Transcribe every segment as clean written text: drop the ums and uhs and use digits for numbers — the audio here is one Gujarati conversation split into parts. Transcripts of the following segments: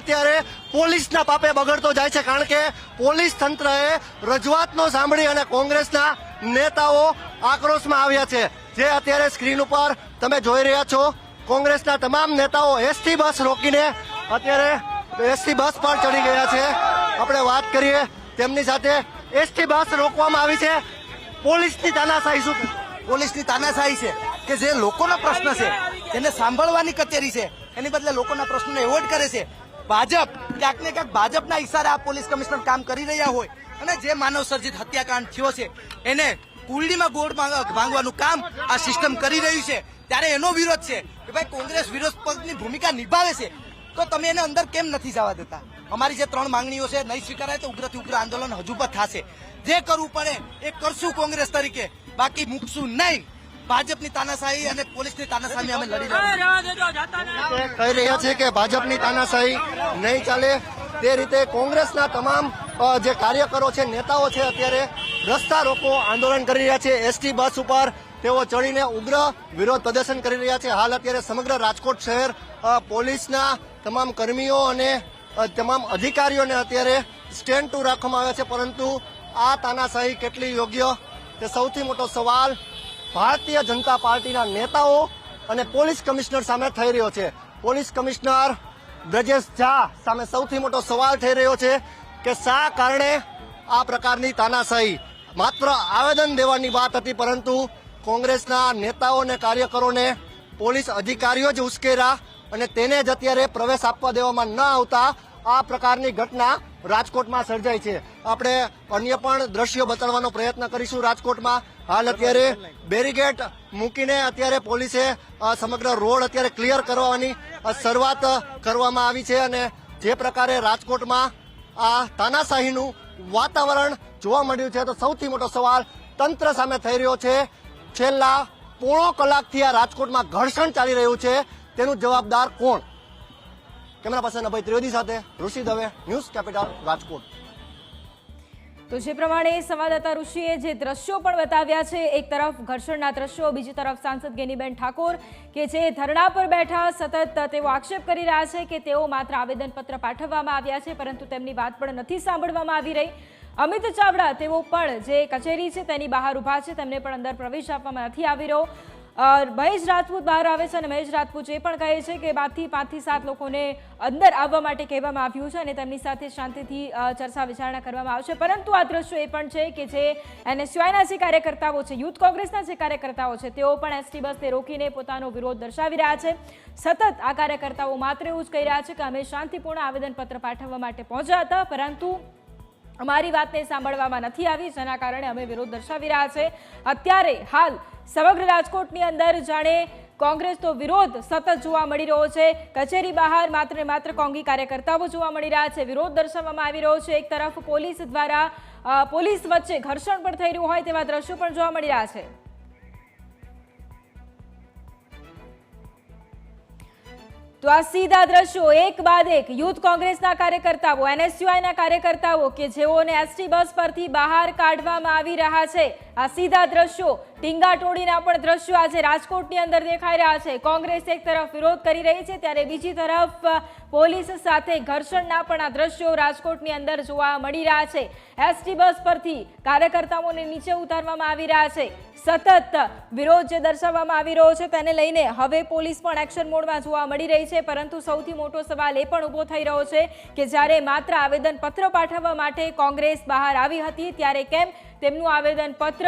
અત્યારે પોલીસના પાપે બગડતો જાય છે, કારણ કે પોલીસ તંત્રએ રજૂઆતનો સાંભળી અને કોંગ્રેસના નેતાઓ આક્રોશમાં આવ્યા છે। જે અત્યારે સ્ક્રીન ઉપર તમે જોઈ રહ્યા છો, કોંગ્રેસના તમામ નેતાઓ એસટી બસ રોકીને અત્યારે એસટી બસ પર ચડી ગયા છે। આપણે વાત કરીએ તેમની સાથે। એસટી બસ રોકવામાં આવી છે, પોલીસની તાનાશાહી શું? પોલીસની તાનાશાહી છે કે જે લોકોનો પ્રશ્ન છે એને સાંભળવાની કચેરી છે, એની બદલે લોકોના પ્રશ્નોને એવોર્ડ કરે છે। ભાજપ ક્યાંક ને ક્યાંક ભાજપના ઈશારે આ પોલીસ કમિશનર કામ કરી રહ્યા હોય અને જે માનવ સર્જિત હત્યાકાંડ થયો છે એને કુંડલીમાં ગોળ ભાંગવાનું કામ આ સિસ્ટમ કરી રહ્યું છે, ત્યારે એનો વિરોધ છે કે ભાઈ કોંગ્રેસ વિરોધ પક્ષની ભૂમિકા નિભાવે છે તો તમે એને અંદર કેમ નથી જવા દેતા? અમારી જે 3 માંગણીઓ છે નહીં સ્વીકારાય તો ઉગ્રથી ઉગ્ર આંદોલન હજુ પણ થશે। જે કરવું પડે એ કરશું કોંગ્રેસ તરીકે, બાકી મૂકશું નહીં। ભાજપની તાનાશાહી અને પોલીસની તાનાશાહી અમે લડી કહી રહ્યા છે કે ભાજપની તાનાશાહી નહીં ચાલે, તે રીતે કોંગ્રેસના તમામ જે કાર્યકરો છે, નેતાઓ છે, અત્યારે રસ્તા રોકો આંદોલન કરી રહ્યા છે। એસટી બસ ઉપર તેઓ ચડીને ઉગ્ર વિરોધ પ્રદર્શન કરી રહ્યા છે। હાલ અત્યારે સમગ્ર રાજકોટ શહેર પોલીસના તમામ કર્મીઓ અને તમામ અધિકારીઓને અત્યારે સ્ટેન્ડ ટુ રાખવામાં આવ્યા છે, પરંતુ આ તાનાશાહી કેટલી યોગ્ય તે સૌથી મોટો સવાલ ભારતીય જનતા પાર્ટીના નેતાઓ અને પોલીસ કમિશનર સામે થઈ રહ્યો છે। પોલીસ કમિશનર બ્રજેશ ઝા સામે સૌથી મોટો સવાલ થઈ રહ્યો છે કે શા કારણે આ પ્રકારની તાનાશાહી? માત્ર આવેદન દેવાની વાત હતી, પરંતુ કોંગ્રેસના નેતાઓ અને કાર્યકરોને પોલીસ અધિકારીઓ જ ઉશ્કેર્યા અને તેને જ અત્યારે પ્રવેશ આપવા દેવામાં ન આવતા આ પ્રકારની ઘટના રાજકોટમાં સર્જાઈ છે। આપણે અન્ય પણ દ્રશ્યો બતાડવાનો પ્રયત્ન કરીશું રાજકોટમાં। હાલ અત્યારે બેરીગેટ મૂકીને અત્યારે પોલીસે સમગ્ર રોડ અત્યારે ક્લિયર કરવાની શરૂઆત કરવામાં આવી છે અને જે પ્રકારે રાજકોટમાં આ તાનાશાહીનું વાતાવરણ જોવા મળ્યું છે, તો સૌથી મોટો સવાલ તંત્ર સામે થઈ રહ્યો છે। છેલ્લા પોણો કલાકથી આ રાજકોટમાં ઘર્ષણ ચાલી રહ્યું છે, તેનું જવાબદાર કોણ? કેમેરા પર્સન અભય ત્રિવેદી સાથે ઋષિ દવે, ન્યૂઝ કેપિટલ, રાજકોટ। તો જે પ્રમાણે સંવાદદાતા ઋષિએ જે દ્રશ્યો પણ બતાવ્યા છે, એક તરફ ઘર્ષણના દ્રશ્યો, બીજી તરફ સાંસદ ગેનીબેન ઠાકોર કે જે ધરણા પર બેઠા સતત તેઓ આક્ષેપ કરી રહ્યા છે કે તેઓ માત્ર આવેદનપત્ર પાઠવવામાં આવ્યા છે, પરંતુ તેમની વાત પણ નથી સાંભળવામાં આવી રહી। અમિત ચાવડા તેઓ પણ જે કચેરી છે તેની બહાર ઊભા છે, તેમને પણ અંદર પ્રવેશ આપવામાં નથી આવી રહ્યો। મહેશ રાજપૂત બહાર આવે છે અને મહેશ રાજપૂત એ પણ કહે છે કે 5 થી 7 લોકોને અંદર આવવા માટે કહેવામાં આવ્યું છે અને તેમની સાથે શાંતિથી ચર્ચા વિચારણા કરવામાં આવશે। પરંતુ આ દ્રશ્યો એ પણ છે કે જે એનએસયુઆઈના જે કાર્યકર્તાઓ છે, યુથ કોંગ્રેસના જે કાર્યકર્તાઓ છે, તેઓ પણ એસટી બસને રોકીને પોતાનો વિરોધ દર્શાવી રહ્યા છે। સતત આ કાર્યકર્તાઓ માત્ર એવું જ કહી રહ્યા છે કે અમે શાંતિપૂર્ણ આવેદનપત્ર પાઠવવા માટે પહોંચ્યા હતા, પરંતુ અમારી વાતને સાંભળવામાં નથી આવી, જેના કારણે અમે વિરોધ દર્શાવી રહ્યા છે। અત્યારે હાલ સમગ્ર રાજકોટની અંદર જાણે કોંગ્રેસનો વિરોધ સતત જોવા મળી રહ્યો છે। કચેરી બહાર માત્ર ને માત્ર કોંગી કાર્યકર્તાઓ જોવા મળી રહ્યા છે, વિરોધ દર્શાવવામાં આવી રહ્યો છે। એક તરફ પોલીસ દ્વારા પોલીસ વચ્ચે ઘર્ષણ પણ થઈ રહ્યું હોય તેવા દ્રશ્યો પણ જોવા મળી રહ્યા છે। તો આ સીધા દ્રશ્યો એક બાદ એક યુથ કોંગ્રેસના કાર્યકર્તાઓ, એનએસયુઆઈના કાર્યકર્તાઓ કે જેઓને એસટી બસ પરથી બહાર કાઢવામાં આવી રહ્યા છે, આ સીધા દ્રશ્યો, ટીંગાટોળીના પણ દ્રશ્યો આજે રાજકોટની અંદર દેખાઈ રહ્યા છે। કોંગ્રેસ એક તરફ વિરોધ કરી રહી છે, ત્યારે બીજી તરફ પોલીસ સાથે ઘર્ષણના પણ આ દ્રશ્યો રાજકોટની અંદર જોવા મળી રહ્યા છે। એસટી બસ પરથી કાર્યકર્તાઓને નીચે ઉતારવામાં આવી રહ્યા છે। સતત વિરોધ જે દર્શાવવામાં આવી રહ્યો છે તેને લઈને હવે પોલીસ પણ એક્શન મોડમાં જોવા મળી રહી છે, પરંતુ સૌથી મોટો સવાલ એ પણ ઊભો થઈ રહ્યો છે કે જ્યારે માત્ર આવેદનપત્ર પાઠવવા માટે કોંગ્રેસ બહાર આવી હતી, ત્યારે કેમ તેમનું આવેદનપત્ર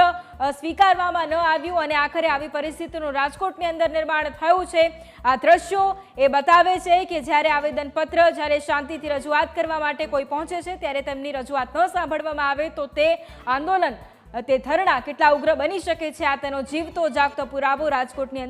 સ્વીકારવામાં ન આવ્યું અને આખરે આવી પરિસ્થિતિનું રાજકોટની અંદર નિર્માણ થયું છે। આ દ્રશ્યો એ બતાવે છે કે જ્યારે આવેદનપત્ર, જ્યારે શાંતિથી રજૂઆત કરવા માટે કોઈ પહોંચે છે, ત્યારે તેમની રજૂઆત ન સાંભળવામાં આવે તો તે આંદોલન, તે ધરણા કેટલા ઉગ્ર બની શકે છે, આ તેનો જીવતો જાગતો પુરાવો રાજકોટની